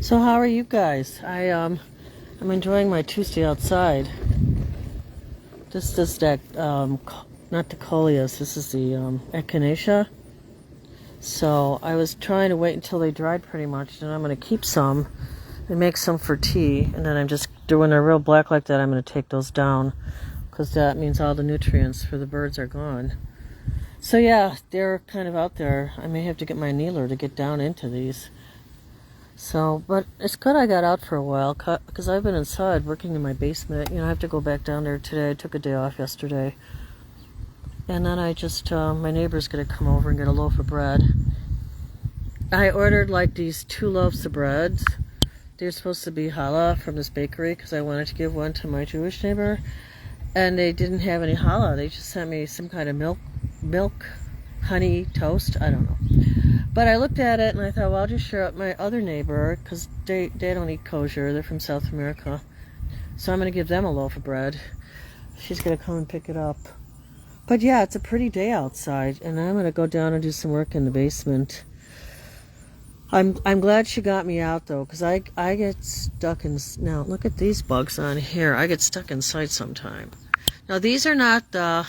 So how are you guys? I'm enjoying my Tuesday outside. This is that not the coleus. This is the echinacea. So I was trying to wait until they dried pretty much, and I'm going to keep some and make some for tea. And then I'm just doing a real black like that. I'm going to take those down because that means all the nutrients for the birds are gone. So yeah, they're kind of out there. I may have to get my kneeler to get down into these. So, but it's good I got out for a while because I've been inside working in my basement. You know, I have to go back down there today. I took a day off yesterday. And then I just, my neighbor's going to come over and get a loaf of bread. I ordered like these 2 loaves of bread. They're supposed to be challah from this bakery because I wanted to give one to my Jewish neighbor. And they didn't have any challah. They just sent me some kind of milk, honey toast. I don't know. But I looked at it and I thought, well, I'll just share it with my other neighbor because they don't eat kosher. They're from South America. So I'm going to give them a loaf of bread. She's going to come and pick it up. But yeah, it's a pretty day outside, and I'm going to go down and do some work in the basement. I'm glad she got me out though, because I get stuck in. Now look at these bugs on here. I get stuck inside sometime. Now these are not the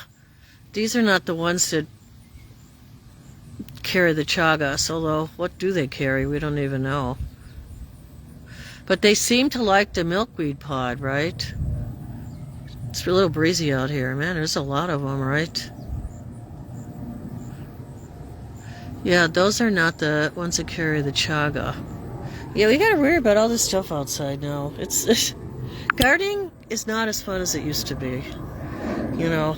ones that carry the chagas, although what do they carry? We don't even know. But they seem to like the milkweed pod, right? It's a little breezy out here. Man, there's a lot of them, right? Yeah, those are not the ones that carry the chaga. Yeah, we gotta worry about all this stuff outside now. It's gardening is not as fun as it used to be, you know.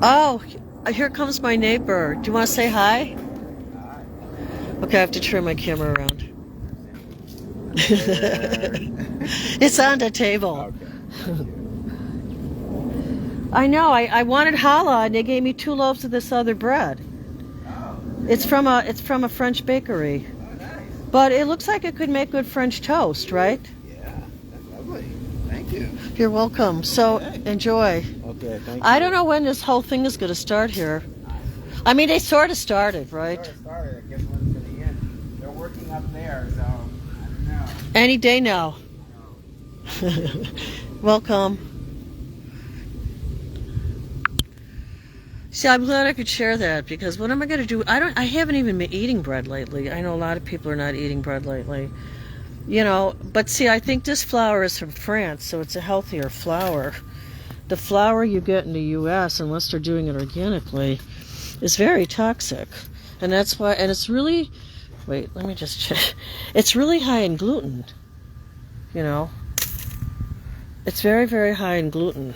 Oh, here comes my neighbor. Do you want to say hi? Hi. Okay, I have to turn my camera around. It's on the table. Okay. I know. I wanted challah, and they gave me 2 loaves of this other bread. Oh. It's from a French bakery. Oh, nice. But it looks like it could make good French toast, right? Yeah, that's lovely. Thank you. You're welcome. So enjoy. Okay, thank you. I don't know when this whole thing is going to start here. I mean, they sort of started, right? Sort of started. I guess when's going to end. They're working up there, so I don't know. Any day now. Welcome. See, I'm glad I could share that because what am I going to do? I haven't even been eating bread lately. I know a lot of people are not eating bread lately. You know, but see, I think this flour is from France, so it's a healthier flour. The flour you get in the U.S., unless they're doing it organically, is very toxic. And that's why, and it's really, wait, let me just check. It's really high in gluten, you know. It's very, very high in gluten.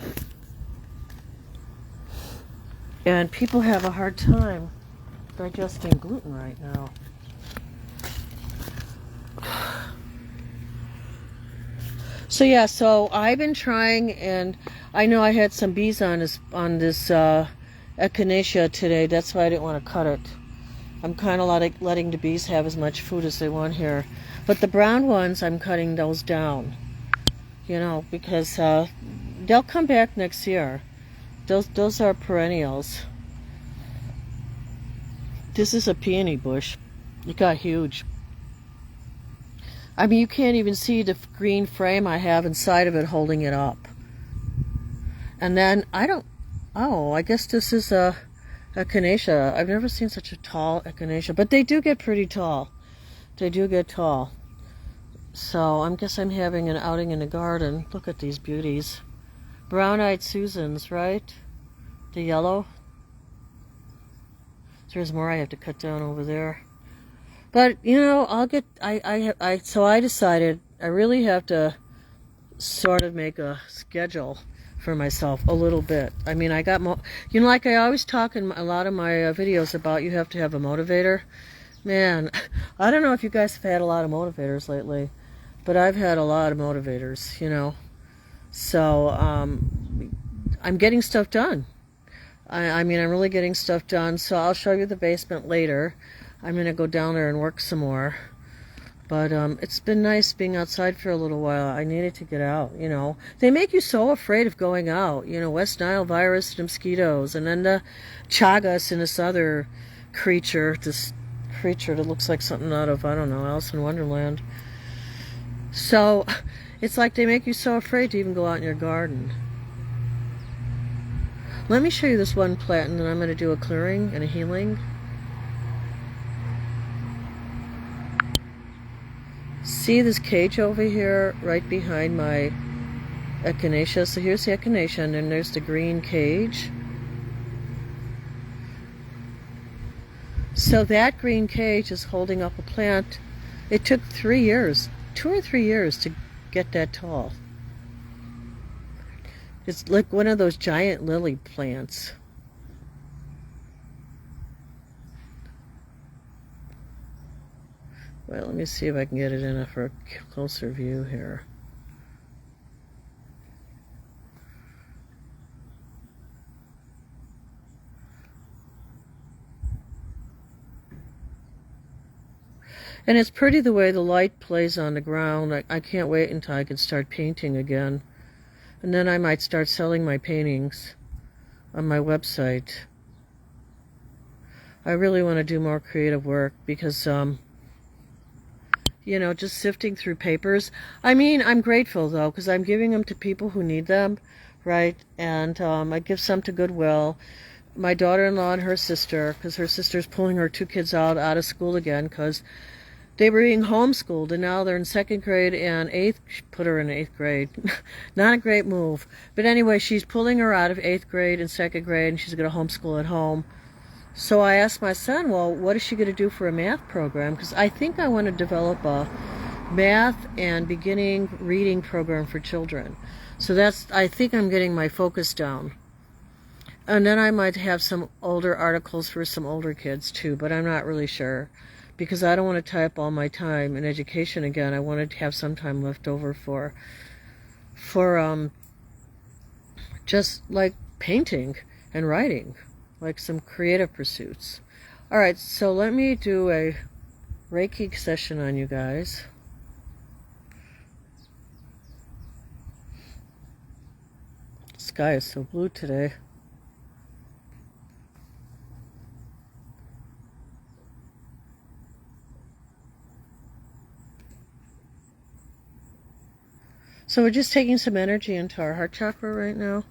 And people have a hard time digesting gluten right now. So yeah, so I've been trying, and I know I had some bees on this echinacea today. That's why I didn't want to cut it. I'm kind of letting the bees have as much food as they want here. But the brown ones, I'm cutting those down. You know, because they'll come back next year. Those are perennials. This is a peony bush. It got huge. I mean, you can't even see the green frame I have inside of it holding it up. And then, I guess this is a echinacea. I've never seen such a tall echinacea, but they do get pretty tall. They do get tall. So, I guess I'm having an outing in the garden. Look at these beauties. Brown-eyed Susans, right? The yellow. There's more I have to cut down over there. But, you know, so I decided I really have to sort of make a schedule for myself a little bit. I mean, I got, you know, like I always talk in a lot of my videos about you have to have a motivator. Man, I don't know if you guys have had a lot of motivators lately, but I've had a lot of motivators, you know. So, I'm getting stuff done. I mean, I'm really getting stuff done. So I'll show you the basement later. I'm going to go down there and work some more. But it's been nice being outside for a little while. I needed to get out, you know. They make you so afraid of going out. You know, West Nile virus and mosquitoes. And then the chagas and this other creature, this creature that looks like something out of, I don't know, Alice in Wonderland. So it's like they make you so afraid to even go out in your garden. Let me show you this one plant, and then I'm going to do a clearing and a healing. See this cage over here right behind my echinacea? So here's the echinacea, and then there's the green cage. So that green cage is holding up a plant. It took 3 years, 2 or 3 years to get that tall. It's like one of those giant lily plants. Well, let me see if I can get it in for a closer view here. And it's pretty the way the light plays on the ground. I can't wait until I can start painting again. And then I might start selling my paintings on my website. I really want to do more creative work because, you know, just sifting through papers. I mean, I'm grateful, though, because I'm giving them to people who need them, right? And I give some to Goodwill. My daughter-in-law and her sister, because her sister's pulling her 2 kids out of school again because they were being homeschooled, and now they're in 2nd grade and 8th. She put her in 8th grade. Not a great move. But anyway, she's pulling her out of 8th grade and 2nd grade, and she's going to homeschool at home. So I asked my son, well, what is she going to do for a math program? Because I think I want to develop a math and beginning reading program for children. So I think I'm getting my focus down. And then I might have some older articles for some older kids too, but I'm not really sure. Because I don't want to tie up all my time in education again. I wanted to have some time left over for just like painting and writing, like some creative pursuits. All right, so let me do a Reiki session on you guys. The sky is so blue today. So we're just taking some energy into our heart chakra right now.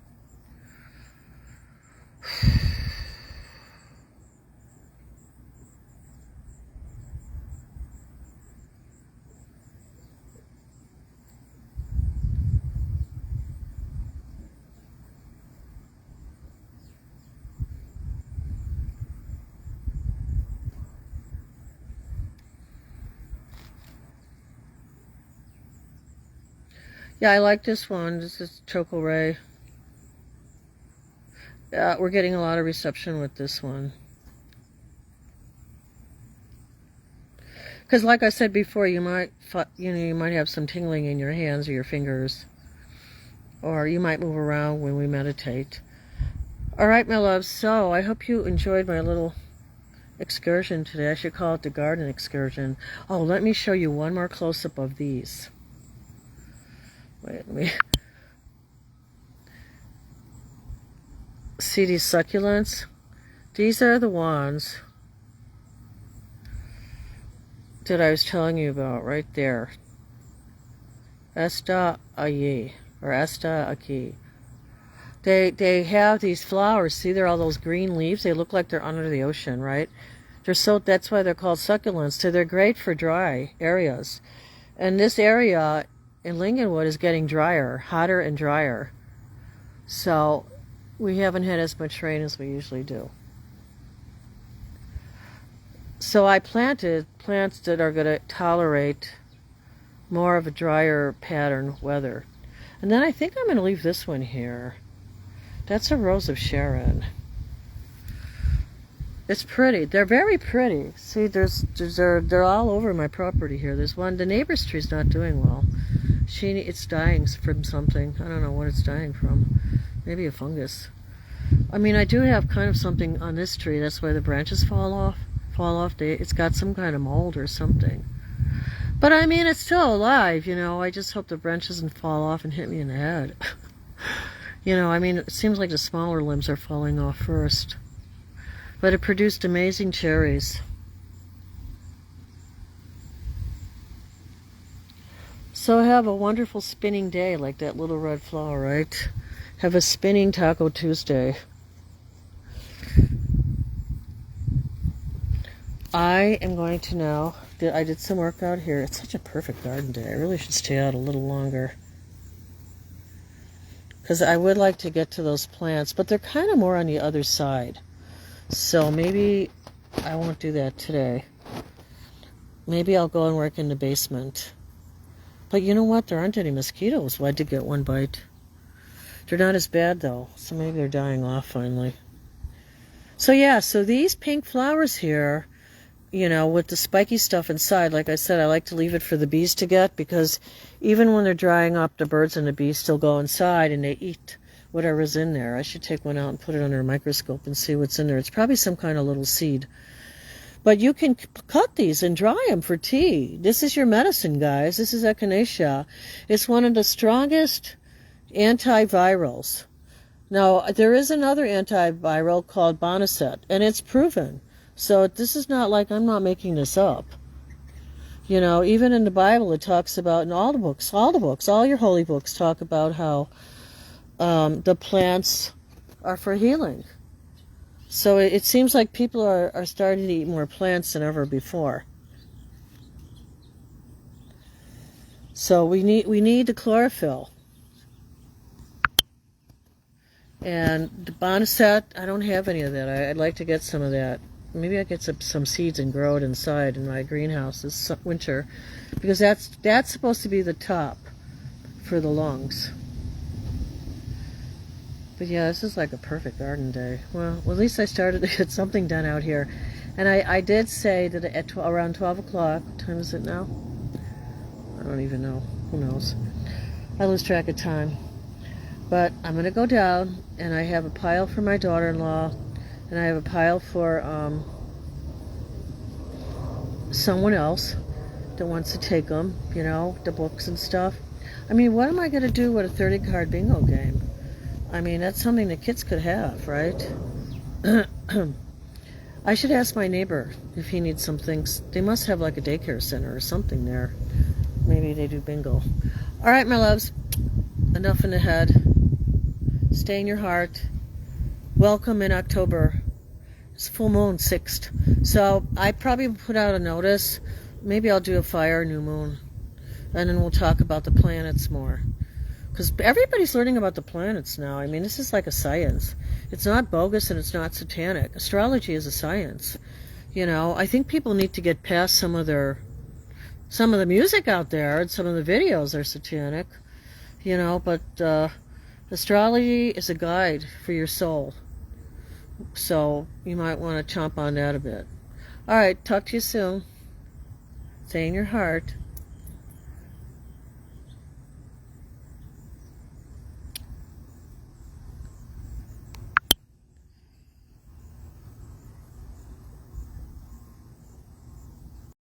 Yeah, I like this one. This is Choco Ray. Yeah, we're getting a lot of reception with this one. Because like I said before, you might have some tingling in your hands or your fingers. Or you might move around when we meditate. All right, my loves. So I hope you enjoyed my little excursion today. I should call it the garden excursion. Oh, let me show you one more close-up of these. Wait, let me see these succulents. These are the ones that I was telling you about right there. Esta Ayi, or Esta Aki. They have these flowers. See, they're all those green leaves. They look like they're under the ocean, right? That's why they're called succulents. So they're great for dry areas. And this area in Lincolnwood is getting drier, hotter and drier. So we haven't had as much rain as we usually do. So I planted plants that are going to tolerate more of a drier pattern weather. And then I think I'm going to leave this one here. That's a Rose of Sharon. It's pretty. They're very pretty. See, they're all over my property here. There's one. The neighbor's tree's not doing well. It's dying from something. I don't know what it's dying from. Maybe a fungus. I mean, I do have kind of something on this tree. That's why the branches fall off. It's got some kind of mold or something. But I mean, it's still alive, you know. I just hope the branch doesn't fall off and hit me in the head. You know, I mean, it seems like the smaller limbs are falling off first. But it produced amazing cherries. So have a wonderful spinning day like that little red flower, right? Have a spinning Taco Tuesday. I am going to now, I did some work out here. It's such a perfect garden day. I really should stay out a little longer. Because I would like to get to those plants, but they're kind of more on the other side. So maybe I won't do that today. Maybe I'll go and work in the basement. But you know what? There aren't any mosquitoes. Well, I did get one bite. They're not as bad, though. So maybe they're dying off finally. So yeah, so these pink flowers here, you know, with the spiky stuff inside, like I said, I like to leave it for the bees to get, because even when they're drying up, the birds and the bees still go inside and they eat whatever's in there. I should take one out and put it under a microscope and see what's in there. It's probably some kind of little seed. But you can cut these and dry them for tea. This is your medicine, guys. This is echinacea. It's one of the strongest antivirals. Now, there is another antiviral called Bonicet, and it's proven. So this is not like I'm not making this up. You know, even in the Bible it talks about, in all the books, all your holy books talk about how the plants are for healing. So it seems like people are starting to eat more plants than ever before. So we need the chlorophyll. And the Bonicet, I don't have any of that. I'd like to get some of that. Maybe I get some seeds and grow it inside in my greenhouse this winter, because that's supposed to be the top for the lungs. But yeah, this is like a perfect garden day. Well, at least I started to get something done out here. And I did say that at around 12 o'clock, what time is it now? I don't even know. Who knows? I lose track of time. But I'm going to go down, and I have a pile for my daughter-in-law, and I have a pile for someone else that wants to take them, you know, the books and stuff. I mean, what am I going to do with a 30-card bingo game? I mean, that's something the kids could have, right? I should ask my neighbor if he needs some things. They must have like a daycare center or something there. Maybe they do bingo. All right, my loves. Enough in the head. Stay in your heart. Welcome in October. It's full moon, 6th. So I probably put out a notice. Maybe I'll do a fire new moon. And then we'll talk about the planets more. Because everybody's learning about the planets now. I mean, this is like a science. It's not bogus and it's not satanic. Astrology is a science. You know, I think people need to get past some of the music out there, and some of the videos are satanic. You know, but astrology is a guide for your soul. So you might want to chomp on that a bit. All right, talk to you soon. Stay in your heart.